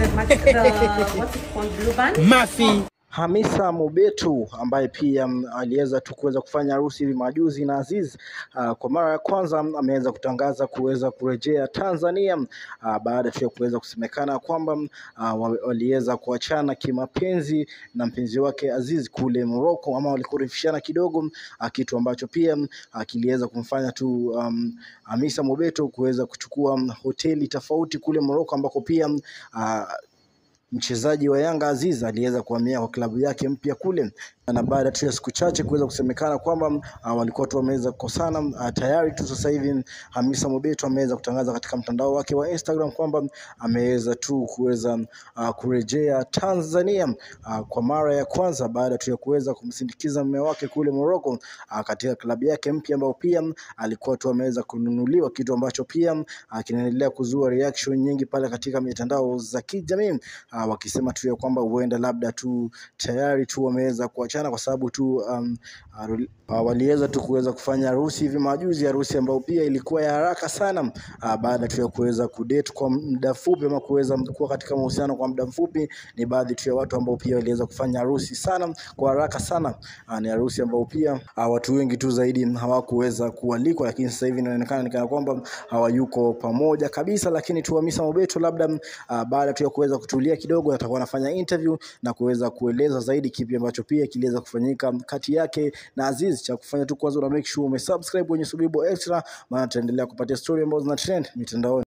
what's it called, blue band. Mafi. Hamisa Mobeto ambaye pia aliweza tu kuweza kufanya harusi hivi majuzi na Aziz, kwa mara ya kwanza ameweza kutangaza kuweza kurejea Tanzania baada tu ya kuweza kusemekana kwamba waliweza kuachana kimapenzi na mpenzi wake Aziz kule Morocco, ama walikorifishana kidogo, kitu ambacho pia kiliweza kumfanya tu Hamisa Mobeto kuweza kuchukua hoteli tofauti kule Morocco, ambako pia mchezaji wa Yanga Aziz aliweza kuhamia kwa klabu yake mpya kule, na baada tu ya siku chache kuweza kusemekana kwamba walikuwa tu wameweza kukosana, tayari tu sasa hivi Hamisa Mobeto ameweza kutangaza katika mtandao wake wa Instagram kwamba ameweza tu kuweza kurejea Tanzania kwa mara ya kwanza baada tu ya kuweza kumsindikiza mume wake kule Morocco katika klabu yake mpya, ambao pia alikuwa tu ameweza kununuliwa, kitu ambacho pia kinaendelea kuzua reaction nyingi pale katika mitandao za kijamii, wakisema tu ya kwamba huenda labda tu tayari tu wameweza kuachana kwa sababu tu waliweza tu kuweza kufanya harusi hivi majuzi, harusi ambayo pia ilikuwa ya haraka sana baada tu ya kuweza kudate kwa muda mfupi, ama kuweza kuwa katika mahusiano kwa muda mfupi. Ni baadhi tu ya watu ambao pia waliweza kufanya harusi sana kwa haraka sana. Ni harusi ambayo pia watu wengi tu zaidi hawakuweza kualikwa, lakini sasa hivi inaonekana ni kana kwamba hawayuko pamoja kabisa. Lakini tu Hamisa Mobeto labda baada tu ya kuweza kutulia kidogo atakuwa anafanya interview na kuweza kueleza zaidi kipi ambacho pia kiliweza kufanyika kati yake na Aziz. Cha kufanya tu kwanza una make sure umesubscribe kwenye Subibo Extra, maana tutaendelea kupatia story ambazo zina trend mitandaoni.